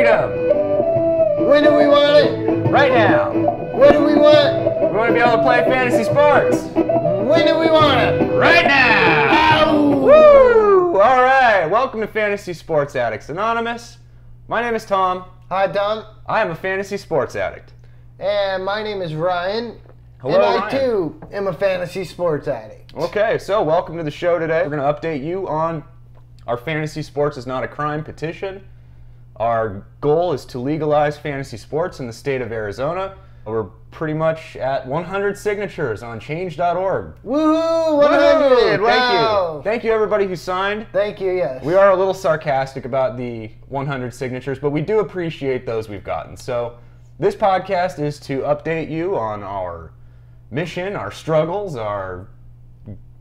freedom. When do we want it? Right now. What do we want? We want to be able to play fantasy sports. When do we want it? Right now. Ow! Woo! All right. Welcome to Fantasy Sports Addicts Anonymous. My name is Tom. Hi, Tom. I am a fantasy sports addict. And my name is Ryan. Hello, and I, Ryan. too, am a fantasy sports addict. Okay, so welcome to the show today. We're going to update you on our Fantasy Sports is Not a Crime petition. Our goal is to legalize fantasy sports in the state of Arizona. We're pretty much at 100 signatures on change.org. Woohoo! 100! Woo! Wow! Thank you everybody who signed. Thank you, yes. We are a little sarcastic about the 100 signatures, but we do appreciate those we've gotten. So this podcast is to update you on our mission, our struggles, our,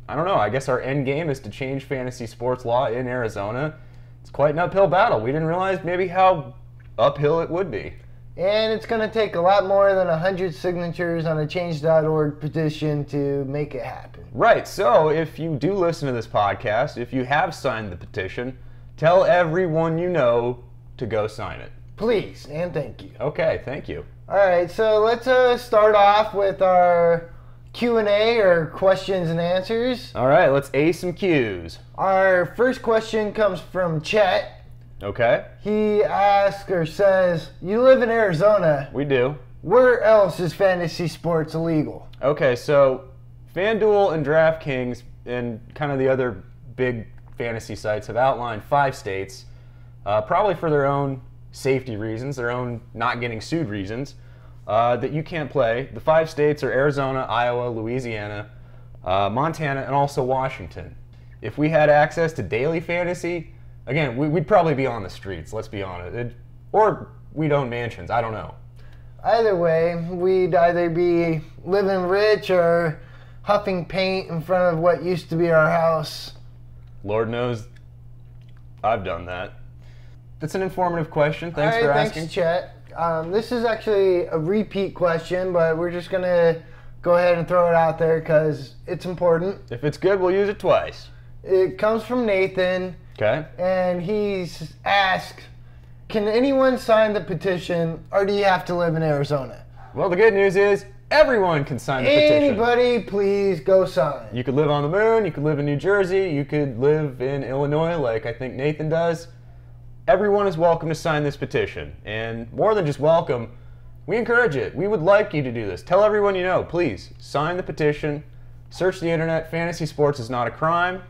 I don't know, I guess our end game is to change fantasy sports law in Arizona. It's quite an uphill battle. We didn't realize maybe how uphill it would be. And it's going to take a lot more than 100 signatures on a change.org petition to make it happen. Right, so if you do listen to this podcast, if you have signed the petition, tell everyone you know to go sign it. Please, and thank you. Okay, thank you. All right, so let's start off with our Q&A, or questions and answers. All right, let's A some Q's. Our first question comes from Chet. Okay. He asks or says, you live in Arizona. We do. Where else is fantasy sports illegal? Okay, so FanDuel and DraftKings and kind of the other big fantasy sites have outlined 5 states, probably for their own safety reasons, their own not getting sued reasons, that you can't play. The 5 states are Arizona, Iowa, Louisiana, Montana, and also Washington. If we had access to daily fantasy, again, we'd probably be on the streets, let's be honest. Or we'd own mansions, I don't know. Either way, we'd either be living rich or huffing paint in front of what used to be our house. Lord knows I've done that. That's an informative question. Thanks for asking. Thanks, Chet. This is actually a repeat question, but we're just going to go ahead and throw it out there because it's important. If it's good, we'll use it twice. It comes from Nathan. Okay. And he's asked, can anyone sign the petition, or do you have to live in Arizona? Well, the good news is everyone can sign the petition. Anybody, please go sign. You could live on the moon, you could live in New Jersey, you could live in Illinois like I think Nathan does. Everyone is welcome to sign this petition. And more than just welcome, we encourage it. We would like you to do this. Tell everyone you know, please, sign the petition, search the internet, fantasy sports is not a crime,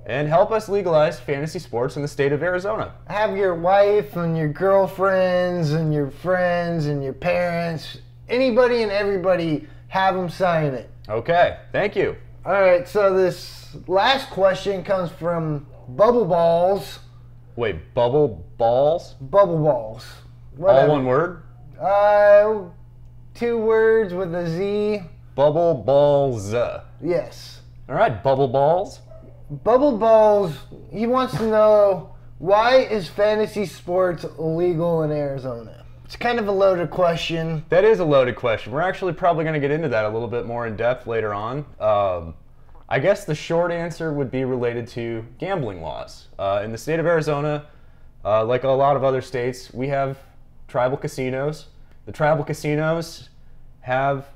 and help us legalize fantasy sports in the state of Arizona. Have your wife and your girlfriends and your friends and your parents, anybody and everybody, have them sign it. Okay, thank you. All right, so this last question comes from Bubble Balls. Wait, bubble balls? Bubble Balls. Whatever. All one word? 2 words with a Z. Bubble balls. Yes. All right, bubble balls. Bubble Balls, he wants to know, why is fantasy sports illegal in Arizona? It's kind of a loaded question. That is a loaded question. We're actually probably going to get into that a little bit more in depth later on. I guess the short answer would be related to gambling laws. In the state of Arizona, like a lot of other states, we have tribal casinos. The tribal casinos have,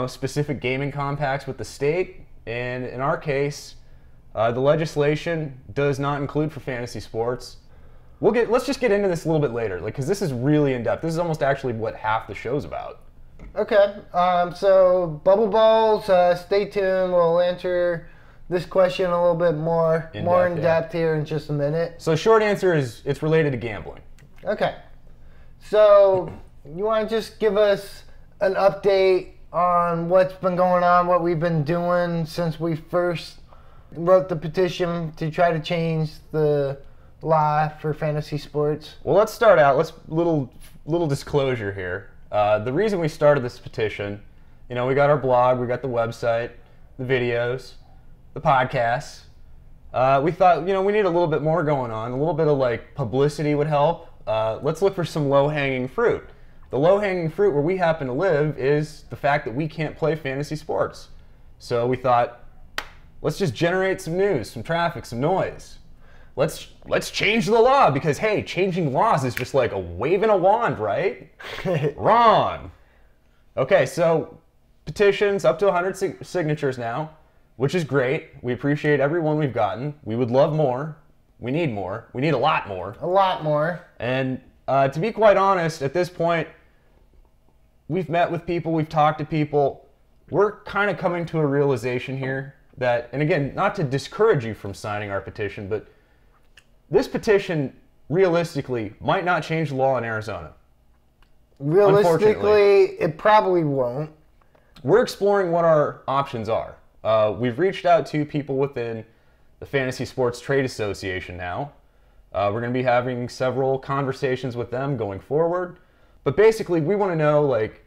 specific gaming compacts with the state, and in our case, the legislation does not include for fantasy sports. Let's just get into this a little bit later, because this is really in depth. This is almost actually what half the show's about. Okay, so Bubble Balls, stay tuned. We'll answer this question a little bit more in depth here in just a minute. So short answer is it's related to gambling. Okay, so you want to just give us an update on what's been going on, what we've been doing since we first wrote the petition to try to change the law for fantasy sports? Well, let's start out. Little disclosure here. The reason we started this petition, we got our blog, we got the website, the videos, the podcasts. We thought, we need a little bit more going on. A little bit of publicity would help. Let's look for some low-hanging fruit. The low-hanging fruit where we happen to live is the fact that we can't play fantasy sports. So we thought, let's just generate some news, some traffic, some noise. let's change the law because, hey, changing laws is just like a waving a wand, right? Wrong. Okay, so petitions up to 100 signatures now, which is great. We appreciate every one we've gotten. We would love more. We need more. We need a lot more. A lot more. And to be quite honest, at this point, we've met with people, we've talked to people. We're kind of coming to a realization here that, and again, not to discourage you from signing our petition, but this petition realistically might not change the law in Arizona. Realistically, it probably won't. We're exploring what our options are. We've reached out to people within the Fantasy Sports Trade Association now. We're going to be having several conversations with them going forward. But basically, we want to know, like,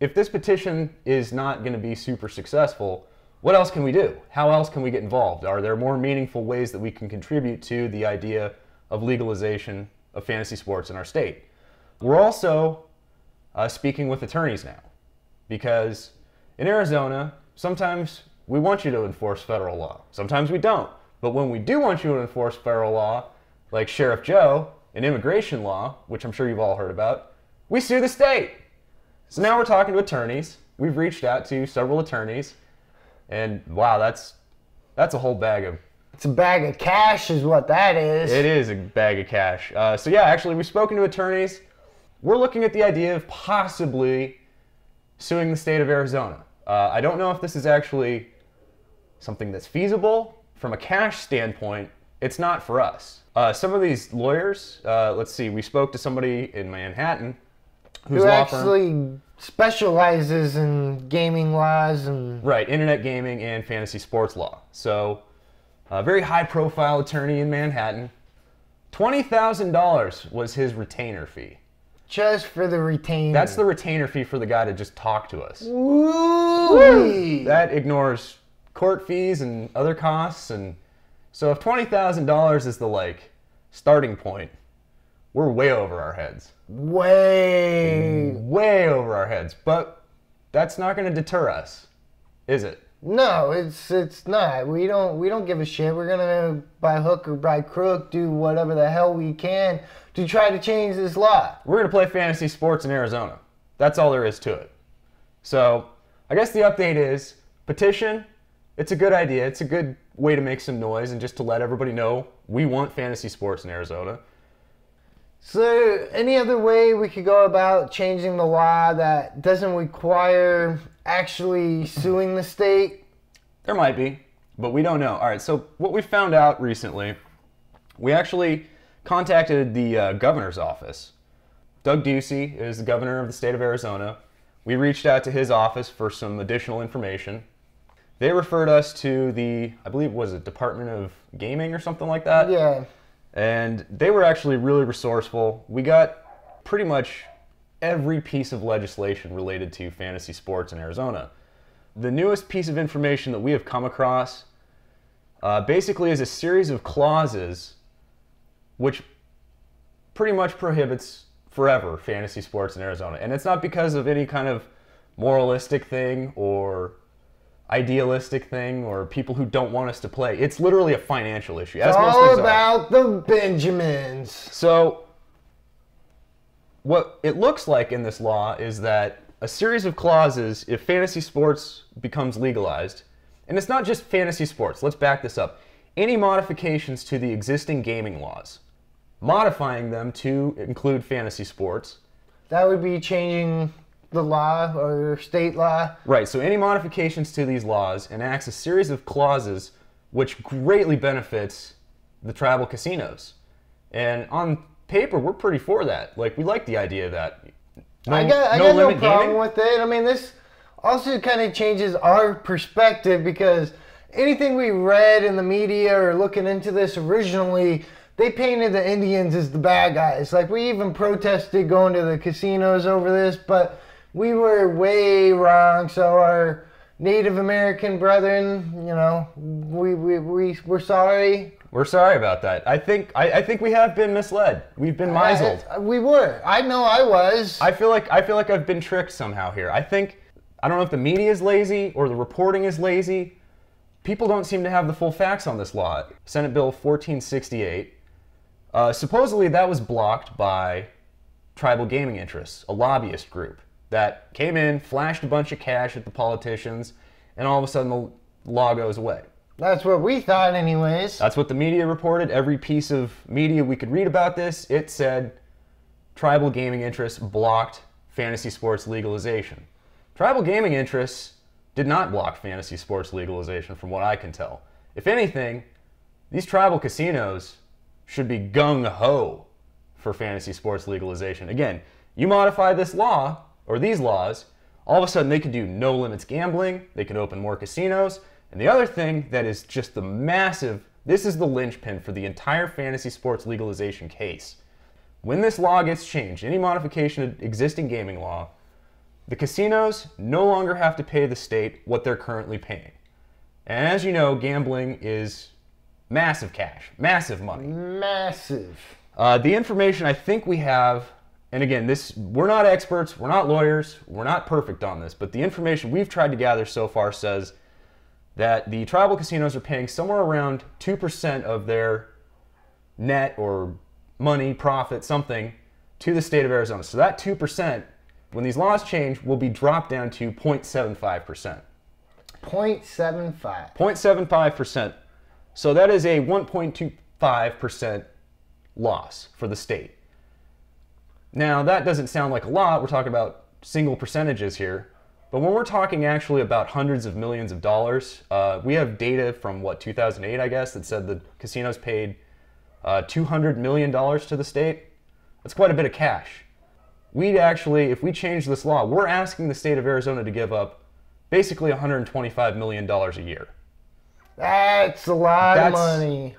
if this petition is not going to be super successful, what else can we do? How else can we get involved? Are there more meaningful ways that we can contribute to the idea of legalization of fantasy sports in our state? We're also speaking with attorneys now, because in Arizona, sometimes we want you to enforce federal law. Sometimes we don't. But when we do want you to enforce federal law, like Sheriff Joe in immigration law, which I'm sure you've all heard about, we sue the state. So now we're talking to attorneys. We've reached out to several attorneys. And wow, that's a whole bag of... It's a bag of cash is what that is. It is a bag of cash. So yeah, actually, we've spoken to attorneys. We're looking at the idea of possibly suing the state of Arizona. I don't know if this is actually something that's feasible. From a cash standpoint, it's not for us. Some of these lawyers, let's see, we spoke to somebody in Manhattan who actually specializes in gaming laws and... Right, internet gaming and fantasy sports law. So, a very high-profile attorney in Manhattan. $20,000 was his retainer fee. Just for the retainer. That's the retainer fee for the guy to just talk to us. Woo! That ignores court fees and other costs. And so if $20,000 is the, like, starting point, we're way over our heads. Way over our heads. But that's not going to deter us, is it? No, it's not. We don't give a shit. We're gonna by hook or by crook do whatever the hell we can to try to change this law. We're gonna play fantasy sports in Arizona. That's all there is to it. So I guess the update is petition. It's a good idea. It's a good way to make some noise and just to let everybody know we want fantasy sports in Arizona. So any other way we could go about changing the law that doesn't require actually suing the state? There might be, but we don't know. All right, so what we found out recently, we actually contacted the governor's office. Doug Ducey is the governor of the state of Arizona. We reached out to his office for some additional information. They referred us to the, I believe, was it Department of Gaming or something like that? Yeah. And they were actually really resourceful. We got pretty much every piece of legislation related to fantasy sports in Arizona. The newest piece of information that we have come across basically is a series of clauses which pretty much prohibits forever fantasy sports in Arizona. And it's not because of any kind of moralistic thing or idealistic thing or people who don't want us to play. It's literally a financial issue. It's all about the Benjamins. So what it looks like in this law is that a series of clauses, if fantasy sports becomes legalized, and it's not just fantasy sports, let's back this up, any modifications to the existing gaming laws, modifying them to include fantasy sports. That would be changing the law or state law. Right, so any modifications to these laws enacts a series of clauses which greatly benefits the tribal casinos. And on paper, we're pretty for that. Like, we like the idea of that. I got no problem with it. I mean, this also kind of changes our perspective because anything we read in the media or looking into this originally, they painted the Indians as the bad guys. Like, we even protested going to the casinos over this, but we were way wrong. So our Native American brethren, you know, we're sorry. We're sorry about that. I think we have been misled. We've been misled. We were. I know I was. I feel like I've been tricked somehow here. I don't know if the media is lazy or the reporting is lazy, people don't seem to have the full facts on this law. Senate Bill 1468, supposedly that was blocked by tribal gaming interests, a lobbyist group that came in, flashed a bunch of cash at the politicians, and all of a sudden the law goes away. That's what we thought anyways. That's what the media reported. Every piece of media we could read about this, it said tribal gaming interests blocked fantasy sports legalization. Tribal gaming interests did not block fantasy sports legalization from what I can tell. If anything, these tribal casinos should be gung-ho for fantasy sports legalization. Again, you modify this law, or these laws, all of a sudden they could do no limits gambling, they could open more casinos, and the other thing that is just the massive, this is the linchpin for the entire fantasy sports legalization case. When this law gets changed, any modification of existing gaming law, the casinos no longer have to pay the state what they're currently paying. And as you know, gambling is massive cash, massive money. Massive. The information I think we have, and again, we're not experts, we're not lawyers, we're not perfect on this, but the information we've tried to gather so far says that the tribal casinos are paying somewhere around 2% of their net or money, profit, something, to the state of Arizona. So that 2%, when these laws change, will be dropped down to 0.75%. 0.75. 0.75%. So that is a 1.25% loss for the state. Now, that doesn't sound like a lot. We're talking about single percentages here. But when we're talking actually about hundreds of millions of dollars, we have data from, 2008, I guess, that said the casinos paid $200 million to the state. That's quite a bit of cash. We'd actually, if we change this law, we're asking the state of Arizona to give up basically $125 million a year. That's a lot of money.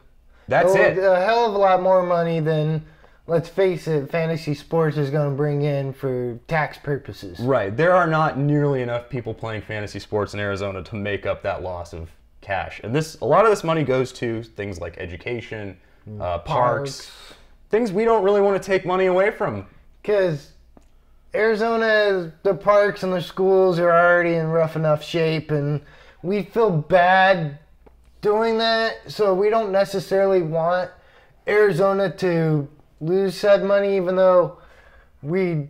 That's it. A hell of a lot more money than, let's face it, fantasy sports is going to bring in for tax purposes. Right. There are not nearly enough people playing fantasy sports in Arizona to make up that loss of cash. And a lot of this money goes to things like education, parks, things we don't really want to take money away from. Because Arizona, the parks and the schools are already in rough enough shape, and we feel bad doing that, so we don't necessarily want Arizona to lose said money, even though we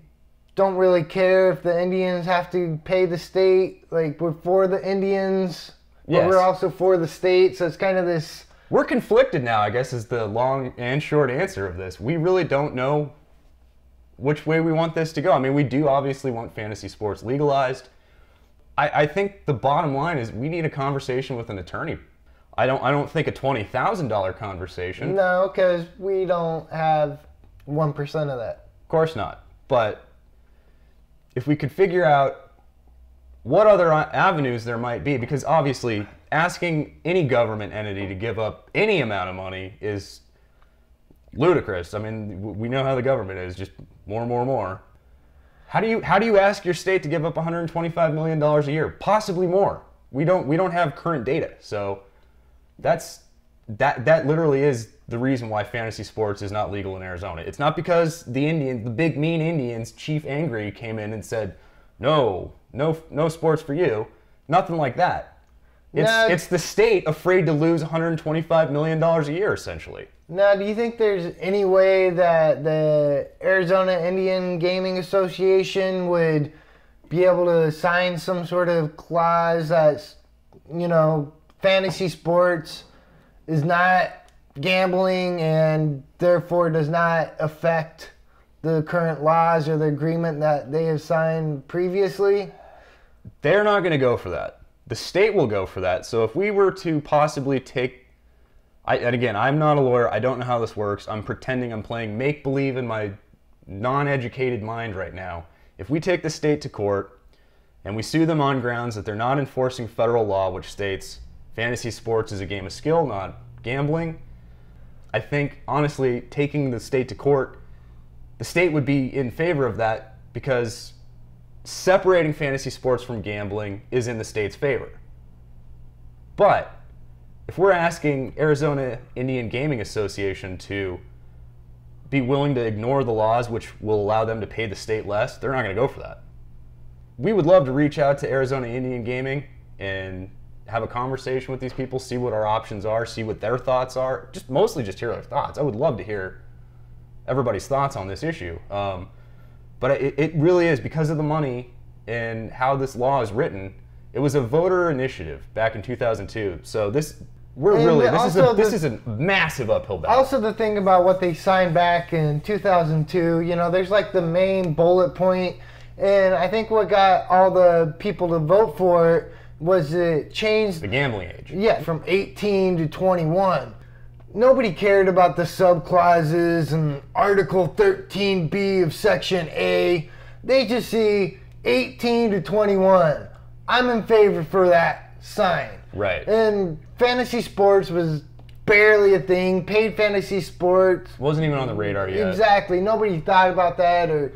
don't really care if the Indians have to pay the state. Like, we're for the Indians, but we're also for the state, so it's kind of this... We're conflicted now, I guess, is the long and short answer of this. We really don't know which way we want this to go. I mean, we do obviously want fantasy sports legalized. I think the bottom line is we need a conversation with an attorney. I don't think a $20,000 conversation. No, because we don't have 1% of that. Of course not. But if we could figure out what other avenues there might be, because obviously asking any government entity to give up any amount of money is ludicrous. I mean, we know how the government is, just more. How do you ask your state to give up $125 million a year? Possibly more. We don't have current data. So that literally is the reason why fantasy sports is not legal in Arizona. It's not because the big mean Indians, Chief Angry, came in and said, no sports for you. Nothing like that. It's the state afraid to lose $125 million a year, essentially. Now, do you think there's any way that the Arizona Indian Gaming Association would be able to sign some sort of clause that's, fantasy sports is not gambling and therefore does not affect the current laws or the agreement that they have signed previously? They're not going to go for that. The state will go for that. So if we were to possibly and again, I'm not a lawyer. I don't know how this works. I'm pretending I'm playing make-believe in my non-educated mind right now. If we take the state to court and we sue them on grounds that they're not enforcing federal law, which states fantasy sports is a game of skill, not gambling, I think, honestly, taking the state to court, the state would be in favor of that because separating fantasy sports from gambling is in the state's favor. But if we're asking Arizona Indian Gaming Association to be willing to ignore the laws which will allow them to pay the state less, they're not going to go for that. We would love to reach out to Arizona Indian Gaming and have a conversation with these people, see what our options are, see what their thoughts are. Mostly just hear their thoughts. I would love to hear everybody's thoughts on this issue. But it really is because of the money and how this law is written. It was a voter initiative back in 2002. So this is a massive uphill battle. Also, the thing about what they signed back in 2002, there's like the main bullet point, and I think what got all the people to vote for it was it changed the gambling age. Yeah, from 18 to 21. Nobody cared about the subclauses and Article 13B of Section A. They just see 18 to 21. I'm in favor for that sign. Right. And fantasy sports was barely a thing. Paid fantasy sports wasn't even on the radar yet. Exactly. Nobody thought about that or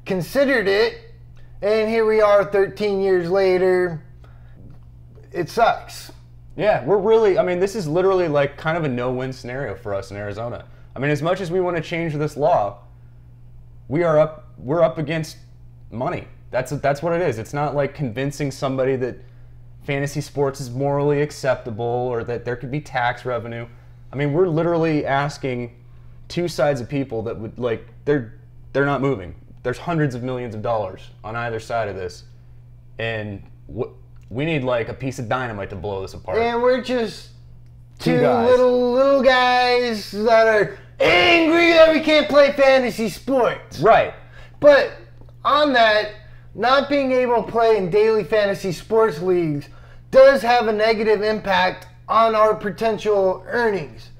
considered it. And here we are 13 years later. It sucks. Yeah, this is literally like kind of a no-win scenario for us in Arizona. I mean, as much as we want to change this law, we're up against money. That's what it is. It's not like convincing somebody that fantasy sports is morally acceptable or that there could be tax revenue. I mean, we're literally asking two sides of people that would they're not moving. There's hundreds of millions of dollars on either side of this, and we need like a piece of dynamite to blow this apart. And we're just two little guys that are angry that we can't play fantasy sports. Right. But on that, not being able to play in daily fantasy sports leagues does have a negative impact on our potential earnings.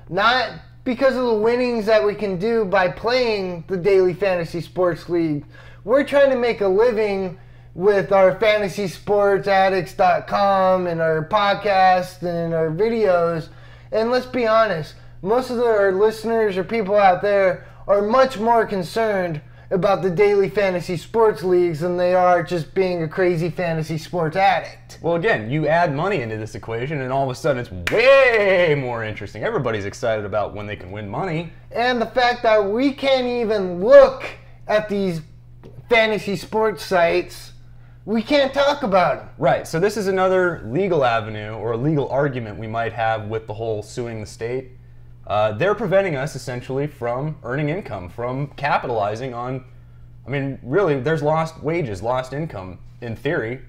Not because of the winnings that we can do by playing the daily fantasy sports league. We're trying to make a living with our fantasysportsaddicts.com and our podcast and our videos. And let's be honest, most of our listeners or people out there are much more concerned about the daily fantasy sports leagues than they are just being a crazy fantasy sports addict. Well, again, you add money into this equation and all of a sudden it's way more interesting. Everybody's excited about when they can win money. And the fact that we can't even look at these fantasy sports sites, we can't talk about them. Right, so this is another legal avenue or a legal argument we might have with the whole suing the state. They're preventing us essentially from earning income, from capitalizing on, really, there's lost wages, lost income in theory.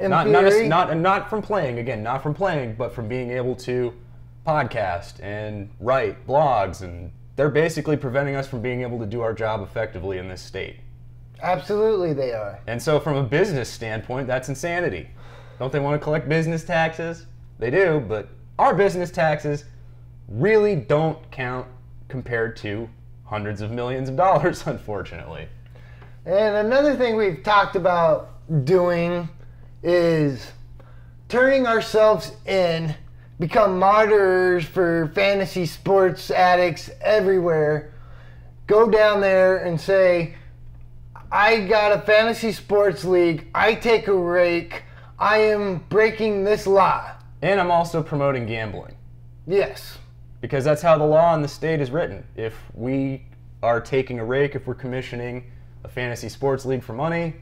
Not from playing, but from being able to podcast and write blogs, and they're basically preventing us from being able to do our job effectively in this state. Absolutely they are. And so from a business standpoint, that's insanity. Don't they want to collect business taxes? They do, but our business taxes really don't count compared to hundreds of millions of dollars, unfortunately. And another thing we've talked about doing is turning ourselves in, become moderators for fantasy sports addicts everywhere. Go down there and say, I got a fantasy sports league, I take a rake, I am breaking this law. And I'm also promoting gambling. Yes. Because that's how the law in the state is written. If we are taking a rake, if we're commissioning a fantasy sports league for money,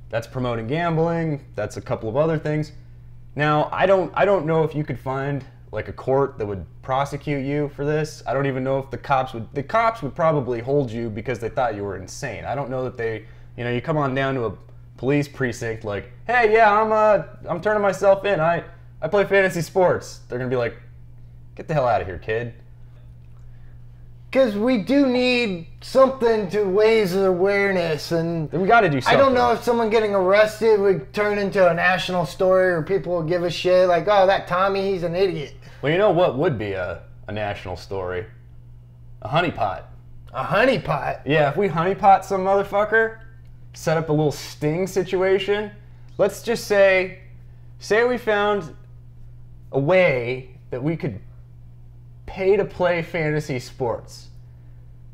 that's promoting gambling, that's a couple of other things. Now, I don't know if you could find like a court that would prosecute you for this. I don't even know if the cops would probably hold you because they thought you were insane. I don't know that you come on down to a police precinct like, hey, yeah, I'm turning myself in. I play fantasy sports. They're gonna be like, get the hell out of here, kid. Because we do need something to raise awareness, and we got to do something. I don't know if someone getting arrested would turn into a national story or people would give a shit like, oh, that Tommy, he's an idiot. Well, you know what would be a national story? A honeypot. A honeypot? Yeah, if we honeypot some motherfucker, set up a little sting situation. Let's just say we found a way that we could pay to play fantasy sports.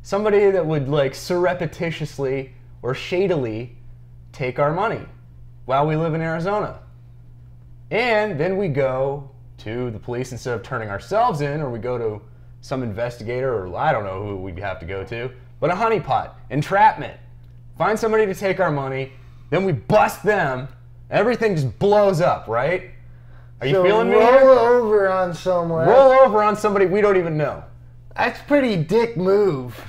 Somebody that would like surreptitiously or shadily take our money while we live in Arizona. And then we go to the police instead of turning ourselves in, or we go to some investigator, or I don't know who we'd have to go to, but a honeypot, entrapment. Find somebody to take our money, then we bust them, everything just blows up, right? Are you feeling me? Roll over on someone. Roll over on somebody we don't even know. That's pretty dick move.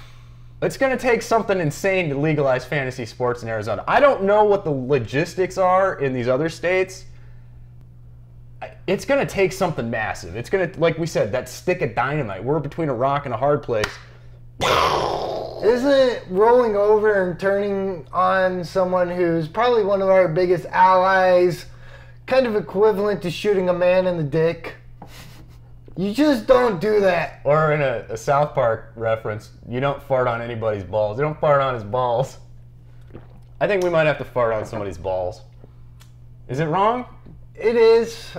It's going to take something insane to legalize fantasy sports in Arizona. I don't know what the logistics are in these other states. It's going to take something massive. It's going to, like we said, that stick of dynamite. We're between a rock and a hard place. Isn't rolling over and turning on someone who's probably one of our biggest allies kind of equivalent to shooting a man in the dick? You just don't do that. Or in a South Park reference, you don't fart on anybody's balls. You don't fart on his balls. I think we might have to fart on somebody's balls. Is it wrong? It is.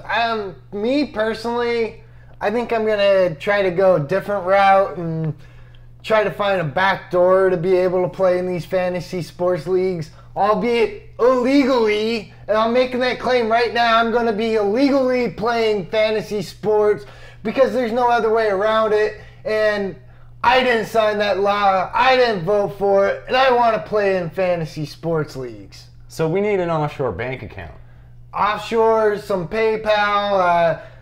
Me personally, I think I'm going to try to go a different route and try to find a back door to be able to play in these fantasy sports leagues, albeit illegally. And I'm making that claim right now. I'm going to be illegally playing fantasy sports because there's no other way around it. And I didn't sign that law. I didn't vote for it. And I want to play in fantasy sports leagues. So we need an offshore bank account. Offshore, some PayPal,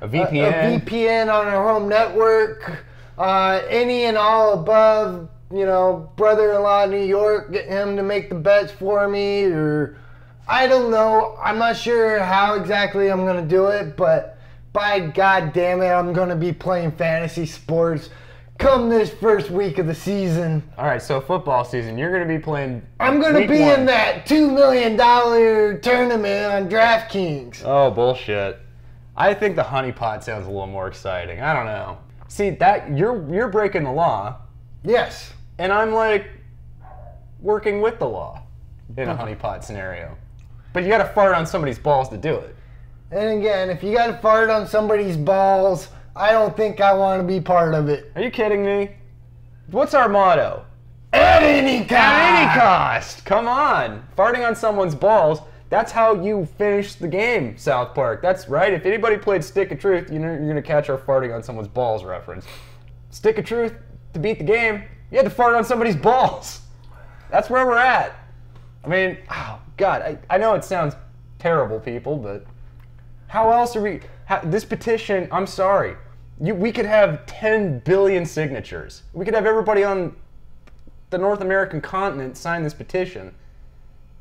a VPN. A VPN on our home network, any and all above, brother-in-law in New York, get him to make the bets for me, or I don't know. I'm not sure how exactly I'm going to do it, but by God damn it, I'm going to be playing fantasy sports come this first week of the season. All right, so football season, you're going to be playing. I'm going to be in that $2 million tournament on DraftKings. Oh, bullshit. I think the honeypot sounds a little more exciting. I don't know. See, that you're breaking the law. Yes. And I'm like working with the law in a honeypot scenario. But you got to fart on somebody's balls to do it. And again, if you got to fart on somebody's balls, I don't think I want to be part of it. Are you kidding me? What's our motto? At any cost! At any cost! Come on. Farting on someone's balls, that's how you finish the game, South Park. That's right. If anybody played Stick of Truth, you're going to catch our farting on someone's balls reference. Stick of Truth, to beat the game, you had to fart on somebody's balls. That's where we're at. I mean, oh, God, I know it sounds terrible, people, but how else are we... This petition, I'm sorry. We could have 10 billion signatures. We could have everybody on the North American continent sign this petition.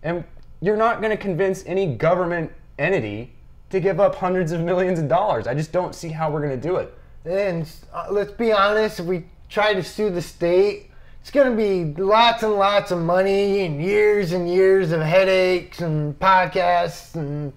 And you're not going to convince any government entity to give up hundreds of millions of dollars. I just don't see how we're going to do it. And let's be honest, if we try to sue the state, it's going to be lots and lots of money and years of headaches and podcasts and...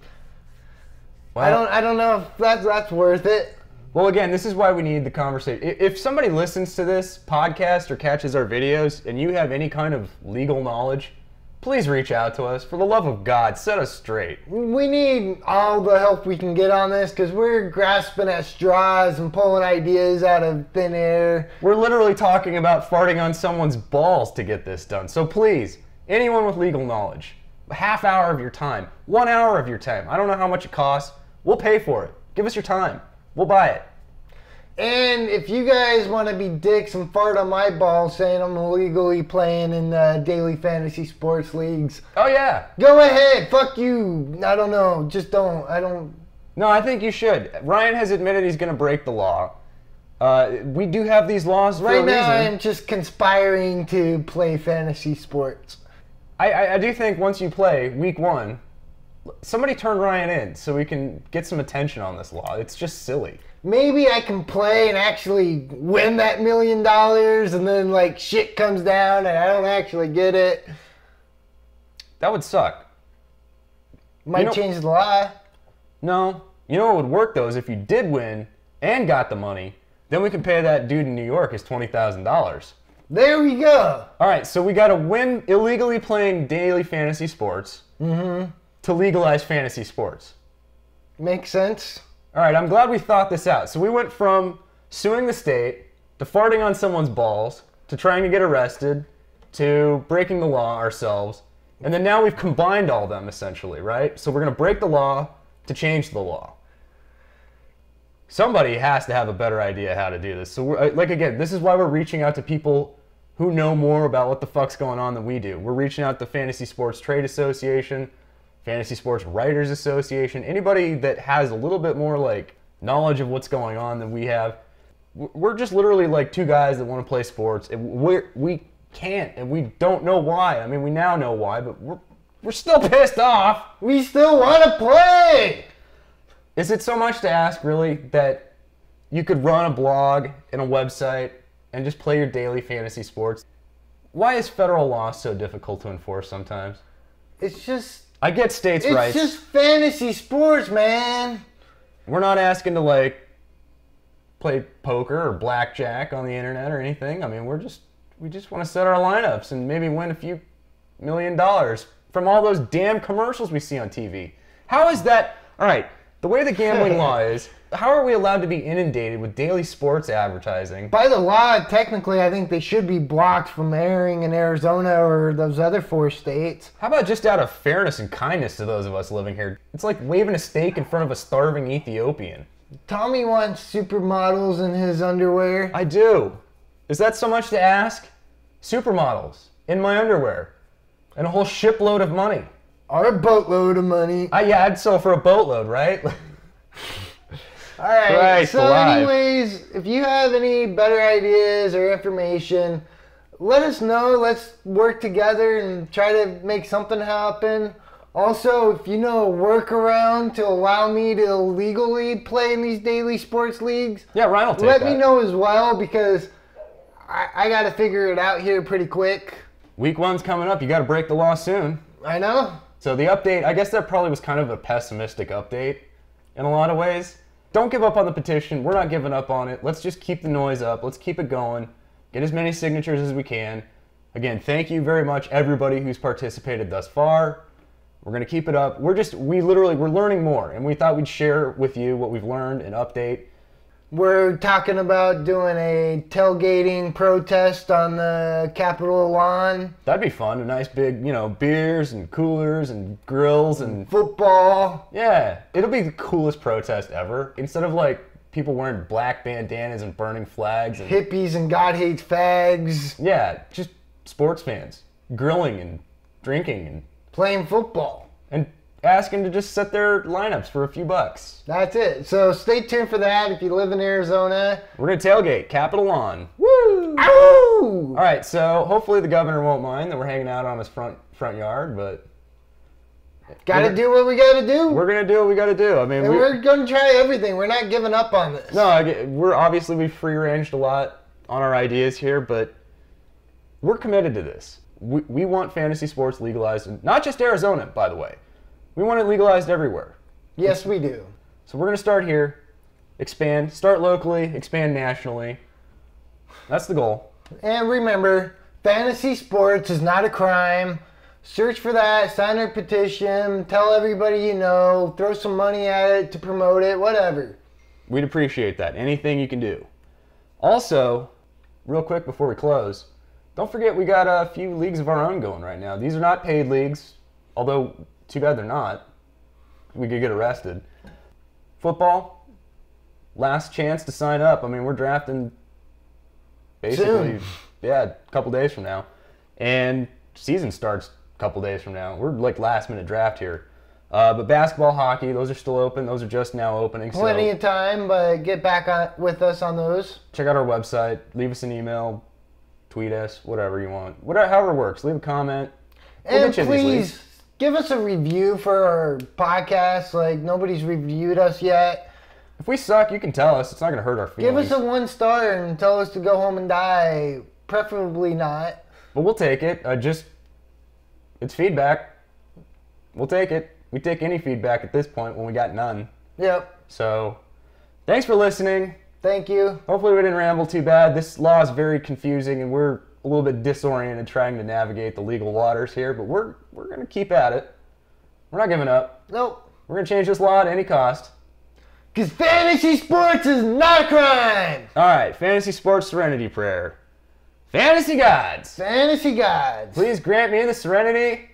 Well, I don't know if that's worth it. Well, again, this is why we need the conversation. If somebody listens to this podcast or catches our videos and you have any kind of legal knowledge, please reach out to us. For the love of God, set us straight. We need all the help we can get on this because we're grasping at straws and pulling ideas out of thin air. We're literally talking about farting on someone's balls to get this done. So please, anyone with legal knowledge, a half hour of your time, 1 hour of your time. I don't know how much it costs. We'll pay for it. Give us your time. We'll buy it. And if you guys want to be dicks and fart on my balls saying I'm illegally playing in daily fantasy sports leagues. Oh, yeah. Go ahead. Fuck you. I don't know. Just don't. I don't. No, I think you should. Ryan has admitted he's going to break the law. We do have these laws for a reason. Right now, I'm just conspiring to play fantasy sports. I do think once you play week 1, somebody turn Ryan in so we can get some attention on this law. It's just silly. Maybe I can play and actually win that $1 million and then like shit comes down and I don't actually get it. That would suck. Might change the law. No. You know what would work though is if you did win and got the money, then we can pay that dude in New York his $20,000. There we go. All right, so we got to win illegally playing daily fantasy sports. To legalize fantasy sports. Makes sense. All right, I'm glad we thought this out. So we went from suing the state, to farting on someone's balls, to trying to get arrested, to breaking the law ourselves, and then now we've combined all of them essentially, right? So we're going to break the law to change the law. Somebody has to have a better idea how to do this. So again, this is why we're reaching out to people who know more about what the fuck's going on than we do. We're reaching out to Fantasy Sports Trade Association. Fantasy Sports Writers Association, anybody that has a little bit more like knowledge of what's going on than we have. We're just literally like two guys that want to play sports, and we can't, and we don't know why. I mean, we now know why, but we're still pissed off. We still want to play. Is it so much to ask, really, that you could run a blog and a website and just play your daily fantasy sports? Why is federal law so difficult to enforce sometimes? It's just... I get states' rights. It's just fantasy sports, man. We're not asking to, like, play poker or blackjack on the internet or anything. I mean, we just want to set our lineups and maybe win a few $1 million from all those damn commercials we see on TV. How is that? All right, the way the gambling law is, how are we allowed to be inundated with daily sports advertising? By the law, technically, I think they should be blocked from airing in Arizona or those other 4 states. How about just out of fairness and kindness to those of us living here? It's like waving a steak in front of a starving Ethiopian. Tommy wants supermodels in his underwear. I do. Is that so much to ask? Supermodels in my underwear and a whole shipload of money. Or a boatload of money. Yeah, I'd sell for a boatload, right? All right. Christ So alive. anyways, if you have any better ideas or information, let us know. Let's work together and try to make something happen. Also, if you know a workaround to allow me to legally play in these daily sports leagues, Yeah, Ryan will take let that. me know as well, because I got to figure it out here pretty quick. Week 1's coming up. You got to break the law soon. I know. So the update, I guess that probably was kind of a pessimistic update in a lot of ways. Don't give up on the petition. We're not giving up on it. Let's just keep the noise up. Let's keep it going. Get as many signatures as we can. Again, thank you very much, everybody who's participated thus far. We're going to keep it up. We're learning more, and we thought we'd share with you what we've learned and update. We're talking about doing a tailgating protest on the Capitol lawn. That'd be fun. A nice big, beers and coolers and grills and Football. yeah, it'll be the coolest protest ever. Instead of like people wearing black bandanas and burning flags and Hippies and God hates fags. yeah, just sports fans grilling and drinking and Playing football. asking to just set their lineups for a few bucks. That's it. So stay tuned for that if you live in Arizona. We're gonna tailgate Capitol Lawn. Woo! Ow! All right, so hopefully the governor won't mind that we're hanging out on his front yard, but Gotta do what we gotta do. we're gonna do what we gotta do. I mean, And we're gonna try everything. We're not giving up on this. no, we've free ranged a lot on our ideas here, but we're committed to this. We want fantasy sports legalized, and not just Arizona, by the way. We want it legalized everywhere. Yes, we do. So we're gonna start here, expand, start locally, expand nationally. That's the goal. And remember, fantasy sports is not a crime. Search for that, sign our petition, tell everybody you know, throw some money at it to promote it, whatever. We'd appreciate that. Anything you can do. Also, real quick before we close, don't forget we got a few leagues of our own going right now. These are not paid leagues, although too bad they're not. We could get arrested. Football, last chance to sign up. I mean, we're drafting basically, a couple days from now. And season starts a couple days from now. We're like last minute draft here. But basketball, hockey, those are still open. Those are just now opening. Plenty of time, but get back with us on those. Check out our website. Leave us an email. Tweet us. Whatever you want. However it works. Leave a comment. We'll And get you in these please leagues. give us a review for our podcast. Like, nobody's reviewed us yet. If we suck, you can tell us. It's not going to hurt our Give feelings. us a 1-star and tell us to go home and die. Preferably not. But we'll take it. It's feedback. We'll take it. We take any feedback at this point when we got none. Yep. So, thanks for listening. Thank you. Hopefully we didn't ramble too bad. This law is very confusing and we're a little bit disoriented trying to navigate the legal waters here, but we're going to keep at it. We're not giving up. Nope. We're going to change this law at any cost. Because fantasy sports is not a crime. All right, fantasy sports serenity prayer. Fantasy gods, Fantasy gods. please grant me the serenity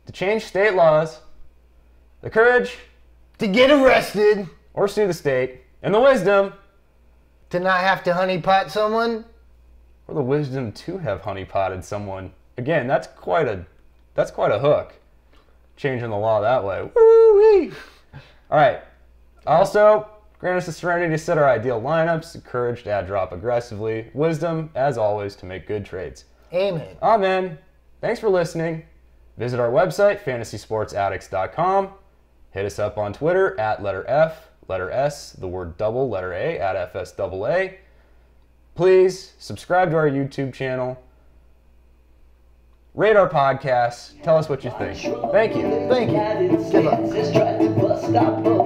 to change state laws, the courage To get arrested. or sue the state, and the wisdom To not have to honeypot someone. or the wisdom to have honeypotted someone. Again, that's quite a hook. changing the law that way. Woo-wee! All right. Also, grant us the serenity to set our ideal lineups, courage to add drop aggressively, wisdom, as always, to make good trades. Amen. Amen. Thanks for listening. Visit our website, fantasysportsaddicts.com. Hit us up on Twitter at letter F, letter S, the word double, letter A, at FSAA. Please subscribe to our YouTube channel. Rate our podcast. Tell us what you think. Thank you. Thank you. Good luck.